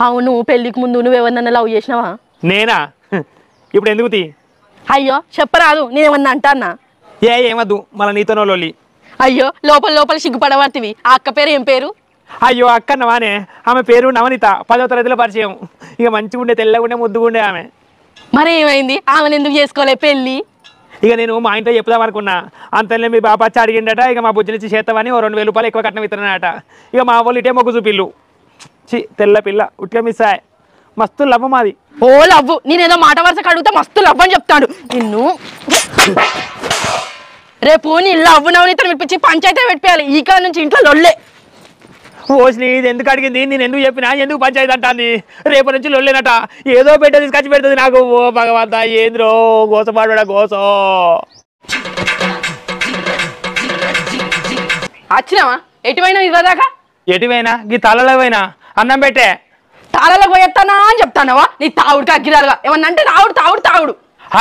అవును పెళ్లికి ముందు నువ్వు ఎవరినన్నా లవ్ చేసినావా? నేనా? ఇప్పుడు ఎందుకు తీ? అయ్యో చెప్పరాదు, నేనేమన్నా అంటానా? ఏమద్దు మళ్ళీ నీతోనో లొల్లి. అయ్యో లోపల లోపల సిగ్గుపడబడుతుంది. ఆ అక్క పేరు ఏం పేరు? అయ్యో అక్క నవానే, ఆమె పేరు నవనిత, 10వ తరగతిలో పరిచయం. ఇక మంచిగా ఉండే, తెల్లగుండే, ముద్దుగుండే ఆమె. మరి ఏమైంది? ఆమెను ఎందుకు చేసుకోలే పెళ్ళి? ఇక నేను మా ఇంట్లో చెప్దాం అనుకున్నా, అంతలో మీ బాప వచ్చి అడిగిండట, ఇక మా బుజ్జి నుంచి చేస్తామని 2,000 రూపాయలు ఎక్కువ కట్నం ఇస్తున్నాడట. ఇక మా వాళ్ళు ఇటే మొగ్గు చూపిల్లు. తెల్ల పిల్ల ఉట్టిగా మిస్ అయ్యా. మస్తు లవ్ మాది. ఓ లవ్వు, నేనేదో మాట వరుసకు అడిగితే మస్తు లవ్ అని చెప్తాడు నిన్ను. రేపు నీ లవ్ నవనీతను వినిపించి పంచాయతీ పెట్టేయాలి. ఈ కాడ నుంచి ఇంట్లో లొల్లే. ఓసిని ఇది ఎందుకు అడిగింది, నేను ఎందుకు చెప్పినా, ఎందుకు పంచాయతీ అంటాంది? రేపటి నుంచి లొల్లేనట, ఏదో పెట్ట తీసుకొచ్చి పెడుతుంది నాకు. ఓ భగవంత, ఏంద్రో గోసపాడు గోసో. వచ్చినావా? ఎటువైనా ఇవ్వదాకా? ఎటువైనా ఈ తలలో పోయినా అన్నం పెట్టే. తాళాలకు పోయేస్తానా అని చెప్తానవా? నీ తావుడికి అగ్గిరాలుగా ఏమన్నా అంటే తావుడు తావుడు తావుడు.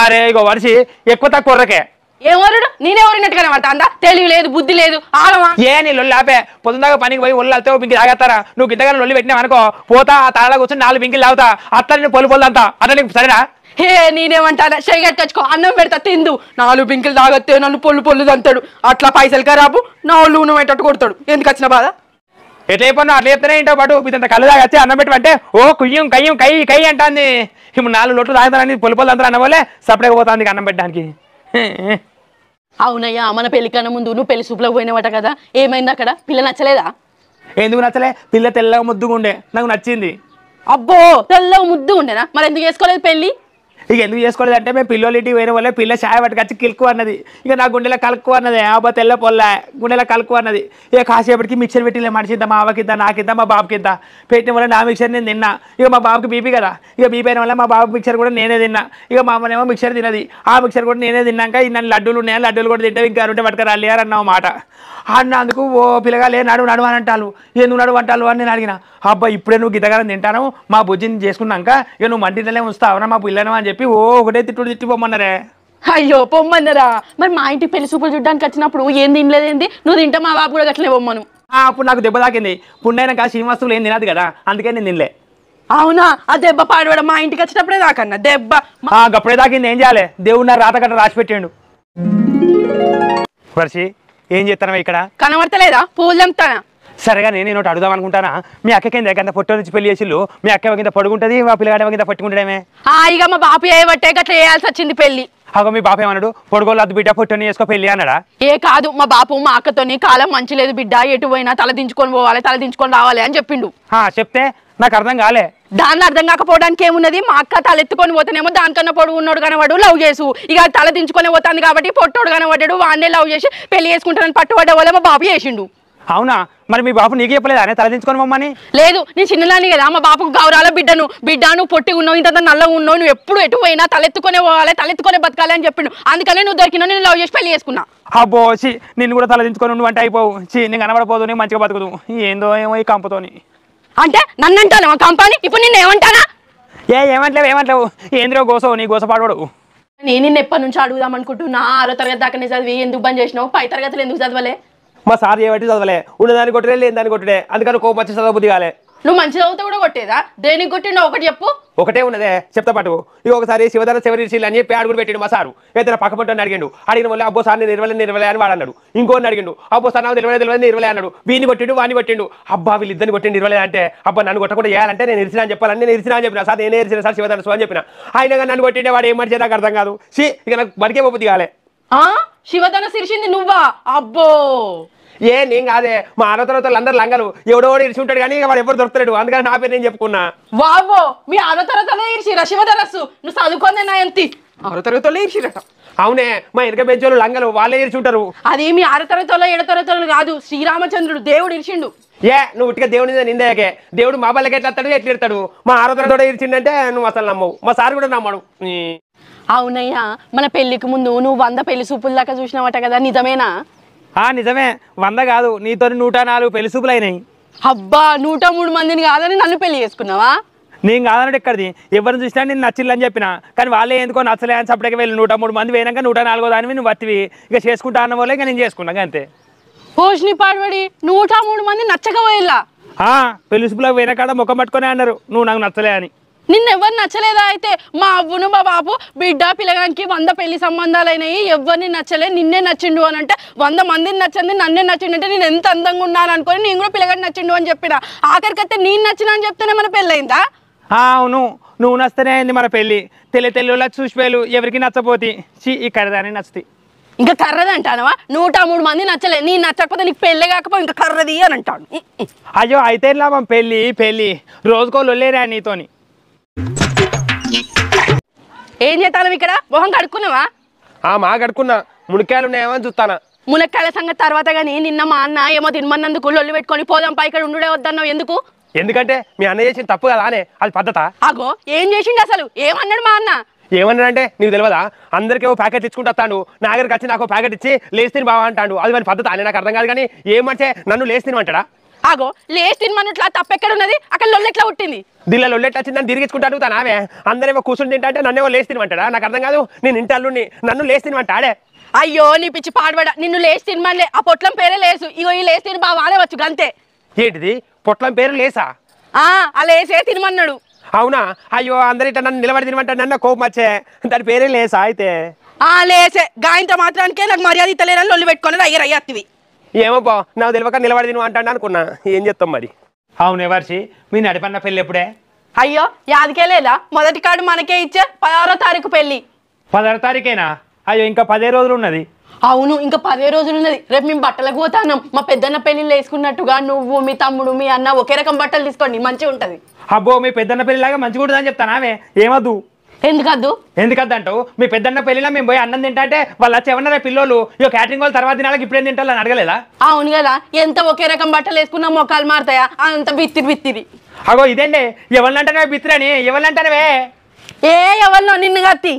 అరే ఇగో వరిసి ఎక్కువ తక్కువ కొర్రకే. ఏమరుడు? నేనెవరినట్టుగానే పడతా? తెలివి లేదు, బుద్ధి లేదు, ఆగమా? నీ లొల్లి ఆపే. పొద్దుదాకా పనికి పోయి ఒళ్ళు వెళ్తే పింకి తాగేస్తారా? నువ్వు గింతగా లొల్లి పెట్టినావు అనుకో, పోతా ఆ తాళ కూర్చొని 4 పింకిలు తాగుతా. అట్లా నేను పొలు అంతా అట్లా నీకు సరేనా? హే నేనేమంటానా, షైగట్టుకొచ్చుకో, అన్నం పెడతా తిందు. 4 పింకిలు తాగొస్తే నన్ను పొల్లు తంతాడు. అట్లా పైసలు ఖరాబు, నా ఒళ్ళు నువ్వేటట్టు కొడతాడు. ఎందుకు వచ్చిన బాధ? ఎట్లా అయిపోయినా అట్లా చెప్తేనే ఇంటో పాటు మీదంత కళ్ళు తాగొచ్చి అన్నం పెట్టమంటే ఓ కుయ్యం కయ్యం కై అంటాంది. ఇప్పుడు 4 లోట్లు తాగుతానని పొలు అంతా అన్నవాళ్ళే సపరేట్గా పోతుంది అన్నం పెట్టడానికి. అవునయ్యా, మన పెళ్లి కన్నా ముందు నువ్వు పెళ్లి సూపులకు పోయినవట కదా, ఏమైంది అక్కడ? పిల్ల నచ్చలేదా? ఎందుకు నచ్చలే? పిల్ల తెల్లగా ముద్దుగా ఉండే, నాకు నచ్చింది. అబ్బో తెల్లగా ముద్దు ఉండేనా? మరి ఎందుకు చేసుకోలేదు పెళ్లి? ఇక ఎందుకు చేసుకోలేదు అంటే, మేము పిల్లలు ఇంటికి పోయిన వాళ్ళే పిల్ల చాయ్ పట్టుకొచ్చి కిలుకు అన్నది. ఇక నా గుండెలో కలుకు అన్నది. అబ్బా తెల్ల పొల్ల గుండెలో కలుకు అన్నది. ఇక కాసేపటికి మిక్సర్ పెట్టిలే, మనిషిద్దా, మా అవ్వకిద్దా, నాకిద్దా, మా బాబుకిద్దా. పెట్టిన వల్ల నా మిక్సర్ నేను తిన్నా. ఇక మా బాబుకి బీపీ కదా, ఇక బీపీ అయిన వల్ల మా బాబు మిక్సర్ కూడా నేనే తిన్నా. ఇక మా అమ్మనేమో మిక్సర్ తినది, ఆ మిక్సర్ కూడా నేనే తిన్నాక నన్ను లడ్డూలు ఉన్నాయి, లడ్డూలు కూడా తింటే ఇంకా ఉంటే పట్టుకురాలి అని అన్నావు మాట. అన్నందుకు ఓ పిల్లగా లే నడువు అని అంటాను. ఎందుకు నడువు అంటాను అని నేను అడిగిన. అబ్బా ఇప్పుడే నువ్వు గితగారం తింటాను, మా బుజ్జిని చేసుకున్నాక ఇక నువ్వు మంటినే ఉంచుతావునా మా పిల్లను అని చెప్పి ఒకటే తిట్టిపోమన్నారే. అయ్యో పొమ్మన్నారా? మరి మా ఇంటికి పెళ్లి సూపులు చూడడానికి వచ్చినప్పుడు ఏం తినలేదేంది? నువ్వు తింటా, మా బాబు కూడా గట్లే పొమ్మను. అప్పుడు నాకు దెబ్బ తాకింది. పుండైనాక శ్రీనివాసులు ఏం తినదు కదా, అందుకే నేను తినలే. అవునా? ఆ దెబ్బ పాడవడం మా ఇంటికి వచ్చినప్పుడే దాకన్నా దెబ్బ. గప్పుడే తాకింది, ఏం చేయాలి? దేవుడు నా రాత కట్ట రాసి పెట్టాడు. వర్షి ఏం చేస్తాను ఇక్కడ? కనబడతలేదా? పూలు తెంపుతానా? సరేగా నేను ఒకటి అడుగుదాం అనుకుంటానా. మీ అక్క కింద కింద పొట్టు నుంచి పెళ్లి చేసిళ్ళు, మీ అక్క కింద పడుకుంటుంది, మా పిల్లగాడ కింద పట్టుకుంటాడేమే. ఇక మా బాపు ఏవట్టే గట్లా వేయాల్సి వచ్చింది పెళ్లి. అగో మీ బాప ఏమన్నాడు? పొడుగోళ్ళు అద్దు బిడ్డ పొట్టుని వేసుకో పెళ్లి అన్నాడా? ఏ కాదు, మా బాపు మా అక్కతోని కాలం మంచి లేదు బిడ్డ, ఎటు పోయినా తల దించుకొని పోవాలి, తల దించుకొని రావాలి అని చెప్పిండు. చెప్తే నాకు అర్థం కాలే. దాన్ని అర్థం కాకపోవడానికి ఏమున్నది? మా అక్క తల ఎత్తుకొని పోతేనేమో దానికన్నా పొడుగు ఉన్నాడు కనవాడు లవ్ చేసు, ఇక తల దించుకొని పోతాను కాబట్టి పొట్టోడు కనబడ్డాడు, వాడినే లవ్ చేసి పెళ్లి చేసుకుంటానని పట్టుబడ్డ వాళ్ళే మా బాబు చేసిండు. అవునా? మరి మీ బాబు నీకు చెప్పలేదా తల దించుకొని మమ్మని? లేదు, నేను చిన్నదాన్ని కదా, మా బాబుకు గౌరాల బిడ్డను పొట్టి ఉన్నావు, ఇంత నల్లగా ఉన్నావు, నువ్వు ఎప్పుడు ఎటు పోయినా తలెత్తుకొనే పోవాలి, తలెత్తుకొనే బతకాలి అని చెప్పిండు. అందుకనే నువ్వు దొరికినా నేను లవ్ చేసి పెళ్లి చేసుకున్నా. అబ్బో నిన్ను కూడా తల దించుకొని ఉండు అంటే అయిపోవు. నేను కనబడిపోదు, నేను మంచిగా బతుకుదు. ఏందో ఏమో ఈ కంపతోని. అంటే నన్ను అంటాను కంపెనీ, ఇప్పుడు నిన్ను ఏమంటానా? ఏమంటలేవు ఏంద్రో గోసో, నీ గోసపాడవాడు. నేను నిన్న ఎప్పటి నుంచి అడుగుదాం అనుకుంటున్నా. 6వ తరగతి దాకానే చదివి ఎందుకు బంద్ చేసినావు? పై తరగతులు ఎందుకు చదవలే? మా సార్ చేయబట్టి చదవలే, ఉన్నదాన్ని కొట్టలే, లేని దాన్ని కొట్టడే, అందుకని కోపం వచ్చి చదవబుద్ధి కాలే. నువ్వు మంచి చదువుతా కూడా కొట్టేదా? దేనికి కొట్టిండో ఒకటి చెప్పు. ఒకటే ఉన్నదే చెప్తా పాటు. ఇక ఒకసారి శివధర శివరిశీల్ అని చెప్పి అడుగులు పెట్టిండు మా సారు. ఏదైనా పక్క పట్టు అడిగిండు. అడిగిన వల్ల అబ్బో సార్ నేను నిర్వలే అని వాడు అన్నాడు. ఇంకోని అడిగిండు, అబ్బో సార్ నాకు నిర్వలే అన్నాడు. వీని కొట్టిండు, వాడిని కొట్టిండు. అబ్బా వీళ్ళిద్దరిని కొట్టిండు నిర్వలే అంటే, అబ్బా నన్ను కొట్టకుండా చేయాలంటే నేను ఇరిసినా అని చెప్పాలని నేను ఇరిసినా అని చెప్పిన. సార్ నేనే ఇరిసిన సార్ శివధరసు అని చెప్పిన. ఆయన నన్ను కొట్టిండే వాడు ఏం మంచి నాకు అర్థం కాదు. ఇక నాకు బతికే బుద్ధి కాలే. శివధన సిరిసింది నువ్వా? అబ్బో నేను కాదే, మా 6వ తరగతులు అందరు లంగలు, ఎవడోడు ఇరిచి ఉంటాడు కానీ వాడు ఎవరు దొరుకుతాడు, అందుకని నా పేరు నేను చెప్పుకున్నా. వావో మీ 6వ తరగతిలో ఇరిచిరా శివధనస్సు? నువ్వు చదువుకోండి నా ఎంతి 6వ తరగతిలో ఇరిచిరట. అవునే, మా వెనక బెంచోళ్ళు లంగలు, వాళ్ళే ఇరిచి ఉంటారు. అది మీ 6వ తరగతిలో 7వ తరగతిలో కాదు, శ్రీరామచంద్రుడు దేవుడు ఇరిచిండు. నువ్వు ఉట్టిగా దేవుడి నిందాకే, దేవుడు మా బాలకి ఎట్లా వస్తాడు, ఎట్లా ఇడతాడు? మా 6వ తరగతిలో ఇరిచిండంటే నువ్వు అసలు నమ్మవు, మా సార్ కూడా నమ్మడు. అవునయ్యా, మన పెళ్లికి ముందు నువ్వు 100 పెళ్లి సూపుల దాకా చూసినావట కదా, నిజమేనా? నిజమే, 100 కాదు, నీతో 104 పెళ్లి సూపులు అయినాయి. అబ్బా 103 మందిని కాదని నన్ను పెళ్లి చేసుకున్నావా? నేను కాదన్నాడు ఎక్కడిది, ఎవరిని చూసినా నేను నచ్చిల్లని చెప్పిన, కానీ వాళ్ళే ఎందుకో నచ్చలే అని సపరేట్గా వెళ్ళి 103 మంది పోయినాక 104వ దానివి నువ్వు వత్తివి. ఇక చేసుకుంటా అన్న వాళ్ళే ఇక నేను చేసుకున్నా అంతే. పోషిని పాడబడి 103 మంది నచ్చకపోయిల్లా? పెళ్లి చూపులకు పోయిన కాడ ముఖం పట్టుకునే అన్నారు నువ్వు నాకు నచ్చలే అని. నిన్నెవ్వరు నచ్చలేదా? అయితే మా అవ్వును మా బాబు బిడ్డ పిల్లగానికి 100 పెళ్లి సంబంధాలు అయినాయి, ఎవరిని నచ్చలే, నిన్నే నచ్చిండు అని అంటే 100 మందిని నచ్చింది నన్నే నచ్చిండు అంటే నేను ఎంత అందంగా ఉన్నాను అనుకొని నేను కూడా పిల్లగాడిని నచ్చిండు అని చెప్పిన. ఆఖరికైతే నేను నచ్చిన అని చెప్తేనే మన పెళ్ళయిందా? అవును, నువ్వు నచ్చనే అయింది మన పెళ్ళి. తెల్ల చూసిపోయాలు ఎవరికి నచ్చపోతే ఈ కర్రదాని నచ్చుతాయి. ఇంకా కర్రది అంటానవా? 103 మంది నచ్చలే, నీ నచ్చకపోతే నీకు పెళ్ళే కాకపోతే ఇంకా కర్రది అని అంటాను. అయ్యో అయితే లాభం పెళ్ళి రోజుకో లొల్లేరా నీతోని. ఏం చేస్తాను ఇక్కడ? మొహం కడుక్కున్నావా? మా కడుక్కున్నా. మునక్కాయలు ఉన్నాయేమో చూస్తానా. మునక్కాయల సంగతి తర్వాత కానీ నిన్న మా అన్న ఏమో తినమన్నందుకు లొల్లి పెట్టుకొని పోదాం పై ఇక్కడ ఉండే వద్దన్నావు ఎందుకు? ఎందుకంటే మీ అన్న చేసిన తప్పు కదా అనే, అది పద్ధత. అగో ఏం చేసిండు అసలు? ఏమన్నాడు మా అన్న? ఏమన్నాడంటే నీకు తెలియదా, అందరికేమో ప్యాకెట్ ఇచ్చుకుంటూ వస్తాడు, నా దగ్గరికి వచ్చి నాకు ప్యాకెట్ ఇచ్చి లేచి తిని బావా అంటాడు. అది మన పద్ధత అని నాకు అర్థం కాదు. కానీ ఏమంటే నన్ను లేచి తినమంటాడా? అగో లేచి తినమన్నట్లా తప్పెక్కడ ఉన్నది? అక్కడ లొల్లి ఎట్లా పుట్టింది? దీనిలో లొల్లెట్ వచ్చిందని తిరిగించుకుంటాడు తను. ఆమె అందరేమో కూర్చుని తింటే నన్నేమో లేచి తినమంటాడా? నాకు అర్థం కాదు. నేను ఇంటి అల్లుడిని, నన్ను లేచి తినమంటాడే. అయ్యో నీ పిచ్చి పాడబడ, నిన్ను లేచి తినమనిలే, ఆ పొట్లం పేరే లేసు. ఇగో ఈ లేచి తిని బాగా వాడవచ్చు గంతే. ఏంటిది పొట్లం పేరు లేసా? ఆ లేసే తినమన్నాడు. అవునా? అయ్యో అందరిట నన్ను నిలబడి తినమంటాడు, నన్ను కోపం వచ్చే. దాని పేరే లేసా అయితే? లేసే గాయంత మాత్రానికే నాకు మర్యాద ఇస్తలేనని లొల్లి పెట్టుకుని అయ్యత్తివి. ఏమో బా, నాకు తెలియక నిలబడి తిను అంటాడు అనుకున్నా. ఏం చెప్తాం మరి. అవునే వర్షి, మీ నడిపన్న పెళ్ళి ఎప్పుడే? అయ్యో యాదికే లేదా? మొదటి కార్డు మనకే ఇచ్చే 16వ తారీఖు పెళ్లి. 16వ తారీఖేనా? అయ్యో ఇంకా 10 రోజులు ఉన్నది. అవును ఇంకా 10 రోజులు ఉన్నది. రేపు మేము బట్టలకు పోతాను. మా పెద్దన్న పెళ్లిళ్ళు వేసుకున్నట్టుగా నువ్వు మీ తమ్ముడు మీ అన్న ఒకే రకం బట్టలు తీసుకోండి, మంచిగా ఉంటది. అబ్బో మీ పెద్దన్న పెళ్లిలాగా మంచిగా ఉంటుంది అని చెప్తాను. ఆమె ఏమద్దు. ఎందుకద్దు అంటావు? మీ పెద్దన్న పెళ్లిలో మేము పోయి అన్నం తింటే వాళ్ళు వచ్చి ఏమన్నారా పిల్లలు ఇక క్యాటరింగ్ వాళ్ళు తర్వాత తినాలి ఇప్పుడేం తింటారు అని అడగలేదా? అవును కదా, ఎంత ఒకే రకం బట్టలు వేసుకున్నా మొక్కలు మారుతాయా? అంత బిత్తిరి. అగో ఇదేండి ఎవరినంటానే బిత్తిరని? ఎవరినంటానవే? ఎవరినో నిన్ను కత్తి.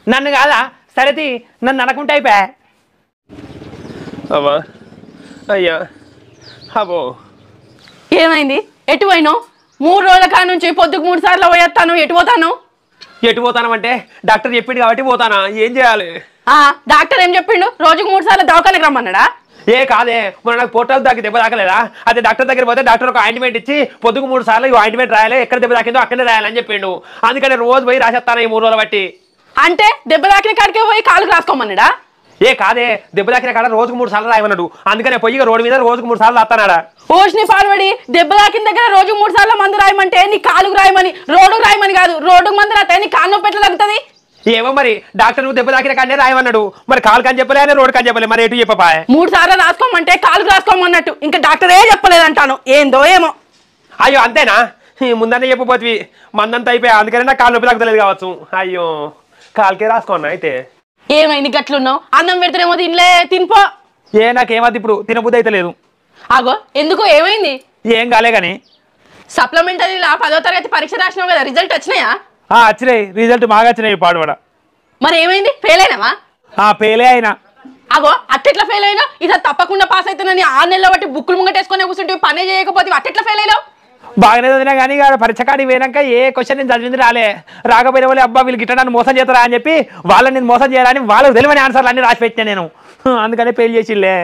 నన్ను కాదా? సరేది నన్ను అనకుంటే అయిపోయా. అవ్వా అయ్యా అబ్బో ఏమైంది? ఎటు పోయినావు? 3 రోజుల కాడ నుంచి పొద్దుకు 3 సార్లు పోయేస్తాను. ఎటు పోతాను? ఎటు పోతానంటే డాక్టర్ చెప్పిండు కాబట్టి పోతానా? ఏం చేయాలి? డాక్టర్ ఏం చెప్పిండు? రోజుకు 3 సార్లు దవాఖానకి రమ్మన్నాడా? కాదే, మన నాకు పోటాలు దాకి దెబ్బ తాకలేదా? అదే డాక్టర్ దగ్గర పోతే డాక్టర్ ఒక ఆయింట్మెంట్ ఇచ్చి పొద్దుకు 3 సార్లు ఈ ఆయింట్మెంట్ రాయాలి, ఎక్కడ దెబ్బ తాకిందో అక్కడే రాయాలని చెప్పిండు. అందుకని రోజు పోయి రాసేస్తాను ఈ 3 రోజులు బట్టి. అంటే దెబ్బ తాకిన కాడికే పోయి కాలుకు రాసుకోమన్నాడా? కాదే, దెబ్బ తాకిన కాడ రోజుకు 3 సార్లు రాయమన్నాడు. అందుకనే పోయి రోడ్డు మీద రోజుకు 3 సార్లు రాస్తానాడా. ఓష్ని పాల్పడి దెబ్బ తాకిన దగ్గర రోజు 3 సార్లు మందు రాయమంటే నీ కాలుకు రాయమని, రోడ్డుకు రాయమని కాదు. రోడ్డుకు మందు రాస్తే నీ కాలు నొప్పి ఎట్లా తగ్గుతుంది? ఏమో మరి డాక్టర్ నువ్వు దెబ్బ తాకిన కాడనే రాయమన్నాడు. మరి కాలు కని చెప్పలే, రోడ్డు కని చెప్పలే, మరి ఎటు చెప్పపా? 3 సార్లు రాసుకోమంటే కాలుకు రాసుకోమన్నట్టు. ఇంకా డాక్టర్ చెప్పలేదంటాను. ఏందో ఏమో. అయ్యో అంతేనా? ముందనే చెప్పబోతువి. మందంతా అయిపోయా, అందుకనే నాకు కాలు నొప్పి తగ్గలేదు కావచ్చు. అయ్యో కాలుకే రాసుకోన్నా. అయితే ఏమైంది గట్లున్నావు? అన్నం పెడితేనేమో తినలే, తినిపో. నాకేమది ఇప్పుడు తినబుద్ధి అయితే లేదు. అగో ఎందుకు? ఏమైంది? ఏం కాలే కానీ సప్లిమెంటరీలా 10వ తరగతి పరీక్ష రాసినావు కదా, రిజల్ట్ వచ్చినాయా? వచ్చినాయి, రిజల్ట్ బాగా వచ్చినాయి. పాడుపడ మరి ఏమైంది? ఫెయిల్ అయినావా? ఫెయిలే అయినా. అగో అట్టెట్లా ఫెయిల్ అయినా? ఇది తప్పకుండా పాస్ అవుతానని 6 నెలల బట్టి బుక్కులు ముంగటేసుకొని కూర్చుంటే పనే చేయకపోతే అట్టెట్లా ఫెయిల్ అయినావు? బాగానే చదివినా కానీ పరీక్ష కాడికి పోయినాక ఏ క్వశ్చన్ నేను చదివింది రాలే. రాకపోయిన వాళ్ళు అబ్బా వీళ్ళు గిట్ట నన్ను మోసం చేస్తారా అని చెప్పి వాళ్ళని నేను మోసం చేయాలని వాళ్ళకి తెలియని ఆన్సర్లు అన్ని రాసి పెట్టినా నేను. అందుకనే ఫెయిల్ చేసిలే.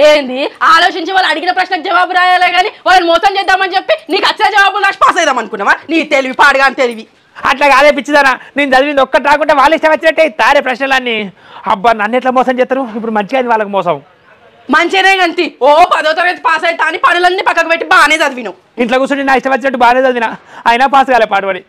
ఏంది ఆలోచించి వాళ్ళు అడిగిన ప్రశ్నకు జవాబు రాయాలే కానీ వాళ్ళని మోసం చేద్దామని చెప్పి నీకు వచ్చిన జవాబులు రాసి పాస్ అవుదాం అనుకున్నావా? నీ తెలివి పాడుగా తెలివి. అట్లా కాదే పిచ్చిదానా, నేను చదివింది ఒక్కటి రాకుంటే వాళ్ళు ఇష్టం వచ్చినట్టే తారే ప్రశ్నలన్నీ. అబ్బా నన్ను ఎట్లా మోసం చేస్తారు? ఇప్పుడు మంచిగా అయింది వాళ్ళకి మోసం. మంచిగానే గంతి 10వ తరగతి పాస్ అవుతా అని పనులన్నీ పక్కకు పెట్టి బాగానే చదివినావు. ఇంట్లో కూర్చొని నా ఇష్టం వచ్చినట్టు బాగానే చదివినా అయినా పాస్ కాలే పాటుపడి.